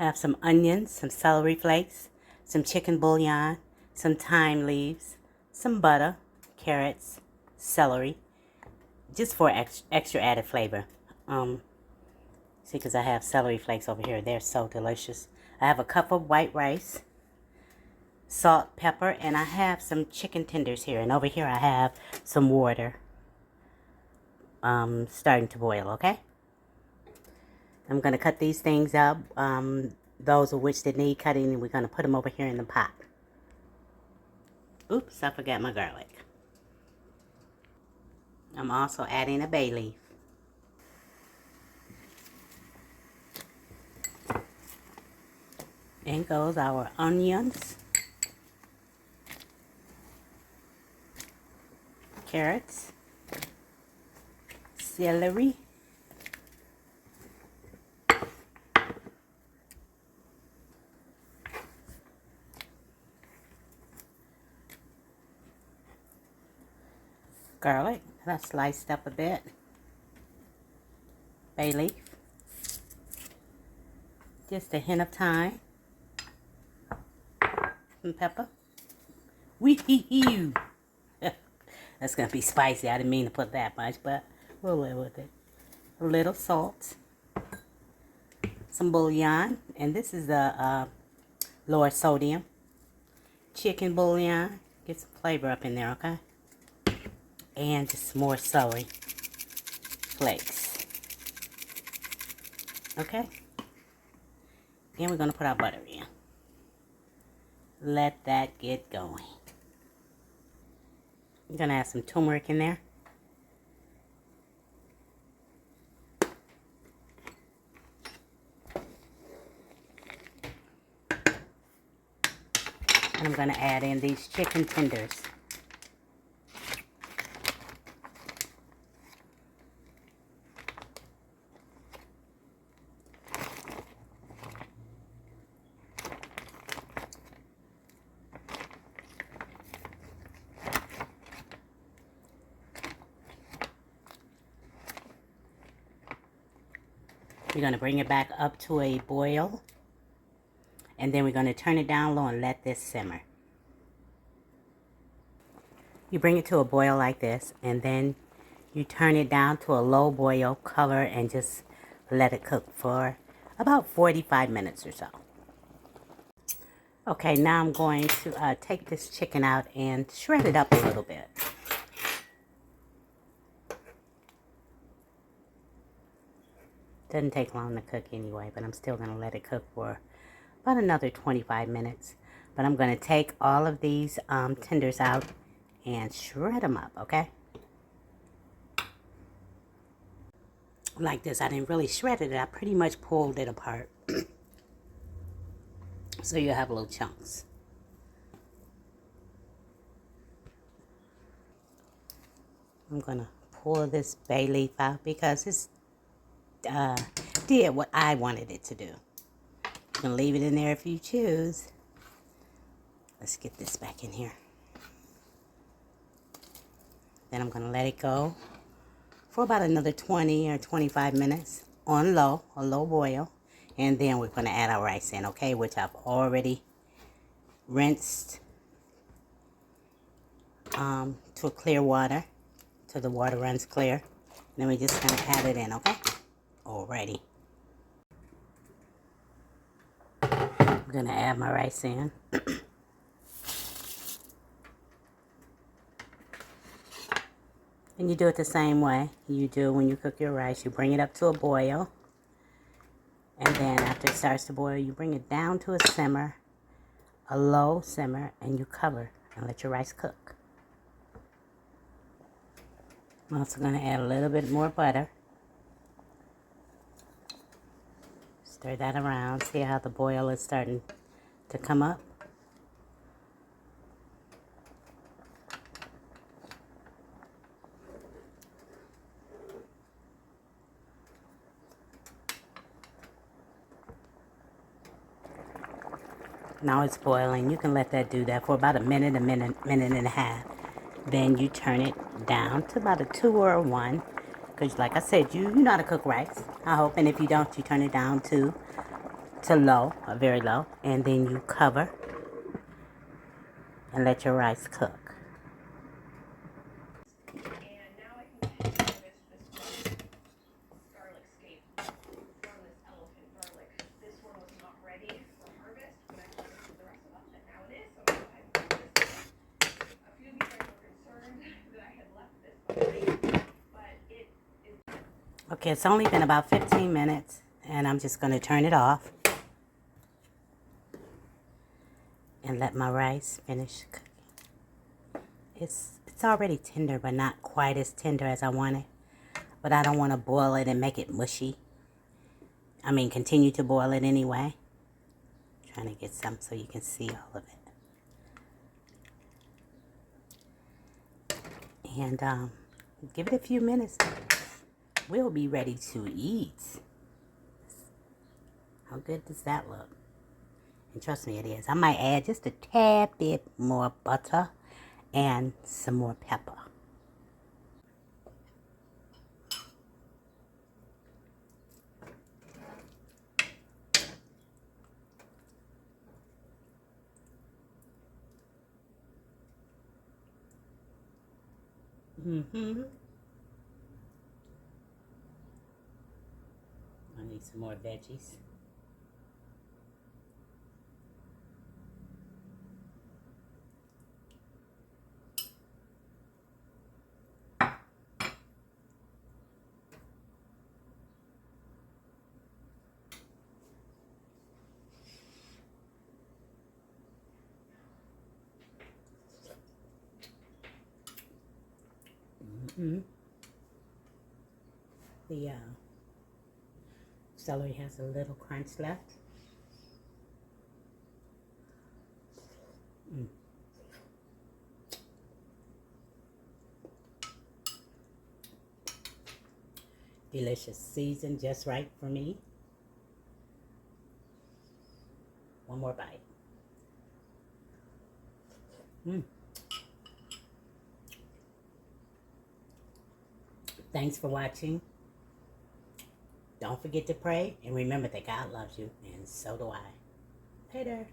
I have some onions, some celery flakes, some chicken bouillon, some thyme leaves, some butter, carrots, celery, just for extra added flavor. See, because I have celery flakes over here. They're so delicious. I have a cup of white rice, salt, pepper, and I have some chicken tenders here. And over here I have some water starting to boil, okay? I'm going to cut these things up, those of which that need cutting, and we're going to put them over here in the pot. Oops, I forgot my garlic. I'm also adding a bay leaf. In goes our onions, carrots, celery, garlic that's sliced up a bit, bay leaf, just a hint of thyme, and pepper. Wee-hee-hee. That's going to be spicy. I didn't mean to put that much, but we'll live with it. A little salt, some bouillon, and this is a lower sodium chicken bouillon. Get some flavor up in there, okay? And just some more celery flakes. Okay? And we're going to put our butter in. Let that get going. I'm going to add some turmeric in there. And I'm going to add in these chicken tenders. We're going to bring it back up to a boil. And then we're going to turn it down low and let this simmer. You bring it to a boil like this, and then you turn it down to a low boil, cover, and just let it cook for about 45 minutes or so. Okay, now I'm going to take this chicken out and shred it up a little bit. Doesn't take long to cook anyway, but I'm still going to let it cook for about another 25 minutes. But I'm going to take all of these tenders out and shred them up, okay? Like this. I didn't really shred it. I pretty much pulled it apart. So you have little chunks. I'm going to pull this bay leaf out because it's did what I wanted it to do. You can leave it in there if you choose. Let's get this back in here. Then I'm going to let it go for about another 20 or 25 minutes on low, a low boil. And then we're going to add our rice in, okay, which I've already rinsed to a clear water, till the water runs clear. And then we're just going to add it in, okay? Alrighty. I'm going to add my rice in. And you do it the same way you do when you cook your rice. You bring it up to a boil. And then after it starts to boil, you bring it down to a simmer, a low simmer, and you cover and let your rice cook. I'm also going to add a little bit more butter. Stir that around. See how the boil is starting to come up? Now it's boiling. You can let that do that for about a minute and a half. Then you turn it down to about a 2 or a 1. Because like I said, you know how to cook rice, I hope. And if you don't, you turn it down to to low, or very low, and then you cover and let your rice cook. Okay, it's only been about 15 minutes, and I'm just going to turn it off and let my rice finish cooking. It's already tender, but not quite as tender as I want it. But I don't want to boil it and make it mushy. I mean, continue to boil it anyway. Trying to get some so you can see all of it. And give it a few minutes. We'll be ready to eat. How good does that look? And trust me, it is. I might add just a tad bit more butter and some more pepper. I need some more veggies. The celery has a little crunch left. Delicious, seasoned just right for me. One more bite. Thanks for watching. Don't forget to pray and remember that God loves you, and so do I. Later.